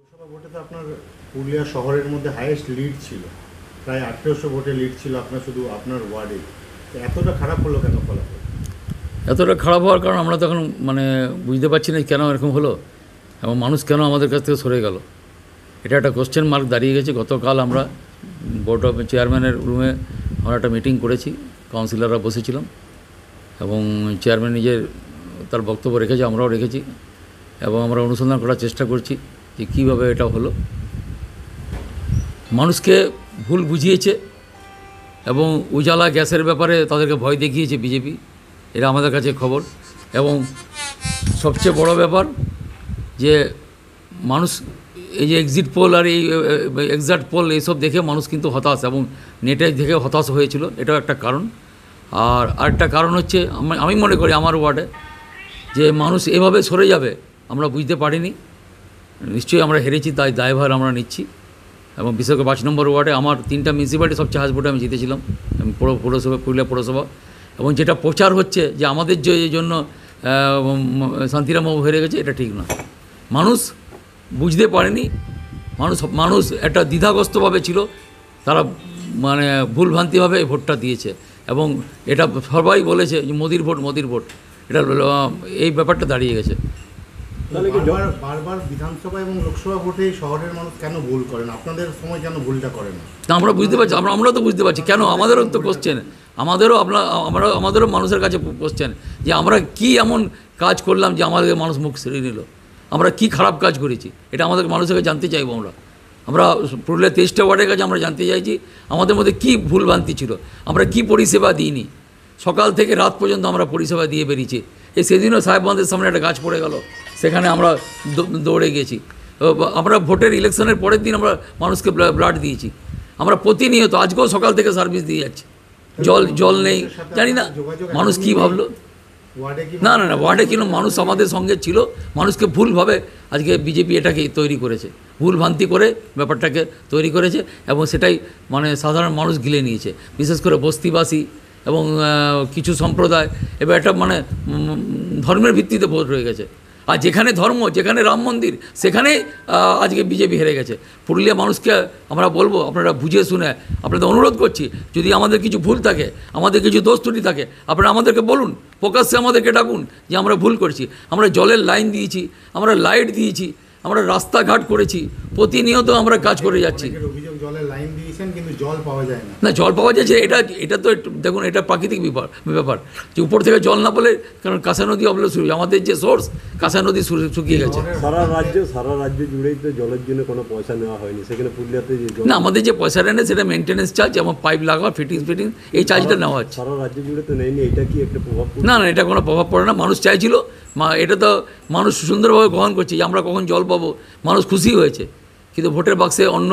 লোকসভা ভোটে তো আপনার পুরুলিয়া শহরের মধ্যে হাইয়েস্ট লিড ছিল, প্রায় 1800 ভোটে লিড ছিল আপনার, শুধু আপনার ওয়ার্ডে। এতটা খারাপ হলো কেন ফলাফল? এতটা খারাপ হওয়ার কারণ আমরা তখন বুঝতে পারছি না কেন এরকম হলো এবং মানুষ কেন আমাদের কাছ থেকে সরে গেল। এটা একটা কোশ্চেন মার্ক দাঁড়িয়ে গেছে। গতকাল আমরা বোর্ড অফ চেয়ারম্যানের রুমে আমরা একটা মিটিং করেছি, কাউন্সিলররা বসেছিলাম এবং চেয়ারম্যান তার বক্তব্য রেখেছে, আমরাও রেখেছি এবং আমরা অনুসন্ধান করার চেষ্টা করছি যে কীভাবে এটা হলো। মানুষকে ভুল বুঝিয়েছে এবং উজালা গ্যাসের ব্যাপারে তাদেরকে ভয় দেখিয়েছে বিজেপি, এটা আমাদের কাছে খবর। এবং সবচেয়ে বড় ব্যাপার যে মানুষ এই যে এক্সিট পোল আর এই এক্সাক্ট পোল এইসব দেখে মানুষ কিন্তু হতাশ এবং নেটে দেখে হতাশ হয়েছিল, এটাও একটা কারণ। আর আরেকটা কারণ হচ্ছে আমি মনে করি আমার ওয়ার্ডে যে মানুষ এভাবে সরে যাবে আমরা বুঝতে পারিনি। নিশ্চয়ই আমরা হেরেছি, তাই দায়ভার আমরা নিচ্ছি। এবং বিশেষ করে 5 নম্বর ওয়ার্ডে আমার 3টা মিউনিসিপ্যালিটি সবচেয়ে হাইস্ট ভোটে আমি জিতেছিলাম, পৌরসভা, পুরুলিয়া পৌরসভা। এবং যেটা প্রচার হচ্ছে যে আমাদের জন্য শান্তিরামবাবু হেরে গেছে, এটা ঠিক না। মানুষ বুঝতে পারেনি, মানুষ একটা দ্বিধাগ্রস্তভাবে ছিল, তারা ভুলভ্রান্তিভাবে ভোটটা দিয়েছে এবং এটা সবাই বলেছে যে মোদির ভোট, এটা এই ব্যাপারটা দাঁড়িয়ে গেছে। বারবার বিধানসভা এবং লোকসভা ভোটে শহরের মানুষ কেন ভুল করেন, আপনাদের সময় কেন ভুলটা করেন না? আমরা বুঝতে পারছি, আমরা তো বুঝতে পারছি কেন। আমাদেরও তো কোশ্চেন, আমাদেরও মানুষের কাছে কোশ্চেন যে আমরা কি এমন কাজ করলাম যে আমাদের মানুষ মুখ ছেড়ে নিল, আমরা কি খারাপ কাজ করেছি, এটা আমাদের মানুষের কাছে জানতে চাইবো। আমরা পুরুলিয়া 23টা ওয়ার্ডের কাছে আমরা জানতে চাইছি আমাদের মধ্যে কী ভুলভ্রান্তি ছিল, আমরা কি পরিষেবা দিইনি। সকাল থেকে রাত পর্যন্ত আমরা পরিষেবা দিয়ে বেরিয়েছি। সেদিনও সাহেবগঞ্জের সামনে একটা গাছ পড়ে গেল, সেখানে আমরা দৌড়ে গেছি। আমরা ভোটের ইলেকশনের পরের দিন আমরা মানুষকে ব্লাড দিয়েছি। আমরা প্রতিনিয়ত আজকেও সকাল থেকে সার্ভিস দিয়ে যাচ্ছি। জল নেই, জানি না মানুষ কী ভাবলো। না, ওয়ার্ডে কিন্তু মানুষ আমাদের সঙ্গে ছিল। মানুষকে ভুলভাবে আজকে বিজেপি এটাকে তৈরি করেছে, ভুলভ্রান্তি করে ব্যাপারটাকে তৈরি করেছে এবং সেটাই সাধারণ মানুষ গিলে নিয়েছে। বিশেষ করে বস্তিবাসী এবং কিছু সম্প্রদায়, এবার একটা ধর্মের ভিত্তিতে ভোট হয়ে গেছে। আর যেখানে ধর্ম, যেখানে রাম মন্দির, সেখানে আজকে বিজেপি হেরে গেছে। পুরুলিয়া মানুষকে আমরা বলবো, আপনারা বুঝে শুনে আপনাদের অনুরোধ করছি, যদি আমাদের কিছু ভুল থাকে, আমাদের কিছু দোষ ত্রুটি থাকে, আপনারা আমাদেরকে বলুন, প্রকাশ্যে আমাদেরকে ডাকুন যে আমরা ভুল করছি। আমরা জলের লাইন দিয়েছি, আমরা লাইট দিয়েছি, আমরা রাস্তাঘাট করেছি, প্রতিনিয়ত আমরা কাজ করে যাচ্ছি। জলের লাইন দিয়েছেন কিন্তু জল পাওয়া যায় না। না, জল পাওয়া যাচ্ছে, এটা তো দেখুন, এটা প্রাকৃতিক ব্যাপার যে উপর থেকে জল না পেলে, কারণ কাঁসা নদী আমাদের যে সোর্স, কাঁসা নদী শুকিয়ে গেছে। সারা রাজ্য জুড়েই তো জলের জন্য কোনো পয়সা নেওয়া হয়নি, সেখানে পুরুলিয়াতে না, আমাদের যে পয়সাটা নেই সেটা মেনটেন্যান্স চার্জ, যেমন পাইপ লাগানো, ফিটিংস এই চার্জটা নেওয়া হচ্ছে। সারা রাজ্য জুড়ে তো নেয়নি, এটা কি একটা প্রভাব? না, এটা কোনো প্রভাব পড়ে না। মানুষ চাইছিল, এটা তো মানুষ সুন্দরভাবে গ্রহণ করছে যে আমরা কখন জল পাবো, মানুষ খুশি হয়েছে। কিন্তু ভোটের বাক্সে অন্য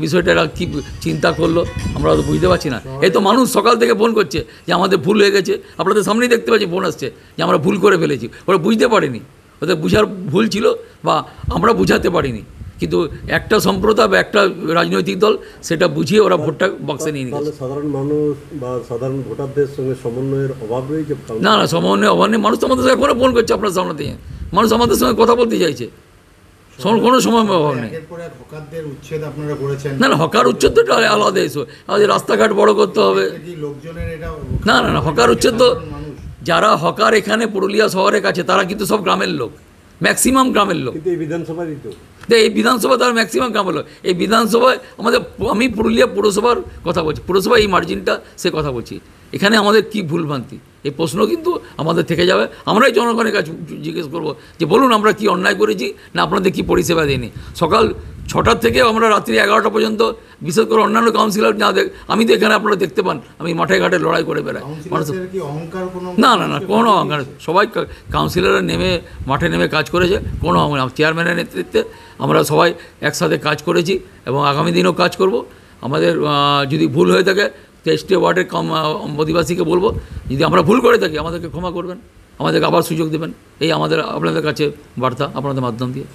বিষয়টা কী চিন্তা করলো আমরা তো বুঝতে পারছি না। এই তো মানুষ সকাল থেকে ফোন করছে যে আমাদের ভুল হয়ে গেছে, আপনাদের সামনেই দেখতে পাচ্ছি ফোন আসছে যে আমরা ভুল করে ফেলেছি। ওরা বুঝতে পারেনি, ওদের বুঝার ভুল ছিল বা আমরা বুঝাতে পারিনি, কিন্তু একটা সম্প্রদায় বা একটা রাজনৈতিক দল সেটা বুঝিয়ে ওরা ভোটটা বাক্সে নিয়ে নিয়েছে। সাধারণ মানুষ বা সাধারণ ভোটারদের সঙ্গে সমন্বয়ের অভাব রয়েছে। না, সমন্বয়ের অভাব নেই। মানুষ তো আমাদের সঙ্গে এখনও ফোন করছে, আপনার সামনে দিয়ে মানুষ আমাদের সঙ্গে কথা বলতে চাইছে, কোনো সময় অভাব নেই। না, হকার উচ্ছেদ তো আলাদা এসো, আমাদের রাস্তাঘাট বড় করতে হবে। না, হকার উচ্ছেদ তো, যারা হকার এখানে পুরুলিয়া শহরের কাছে তারা কিন্তু সব গ্রামের লোক, ম্যাক্সিমাম গ্রামের লোক। এই বিধানসভা তার ম্যাক্সিমাম গ্রামের লোক। এই বিধানসভায় আমি পুরুলিয়া পুরসভার কথা বলছি, পুরসভা এই মার্জিনটা সে কথা বলছি। এখানে আমাদের কি ভুলভ্রান্তি, এই প্রশ্ন কিন্তু আমাদের থেকে যাবে। আমরাই জনগণের কাছে জিজ্ঞেস করবো যে বলুন আমরা কি অন্যায় করেছি, না আপনাদের কি পরিষেবা দিইনি। সকাল 6টার থেকে আমরা রাত্রি 11টা পর্যন্ত, বিশেষ করে অন্যান্য কাউন্সিলর না আমি তো এখানে আপনারা দেখতে পান আমি মাঠে ঘাটে লড়াই করে বেড়াই। মানুষ না, কোনো অহংকার, সবাই কাউন্সিলররা মাঠে নেমে কাজ করেছে, কোনো অহংকার। চেয়ারম্যানের নেতৃত্বে আমরা সবাই একসাথে কাজ করেছি এবং আগামী দিনেও কাজ করব। আমাদের যদি ভুল হয়ে থাকে 23 ওয়ার্ডের অধিবাসীকে বলবো, যদি আমরা ভুল করে থাকি আমাদেরকে ক্ষমা করবেন, আমাদেরকে আবার সুযোগ দেবেন, এই আপনাদের কাছে বার্তা আপনাদের মাধ্যম দিয়ে।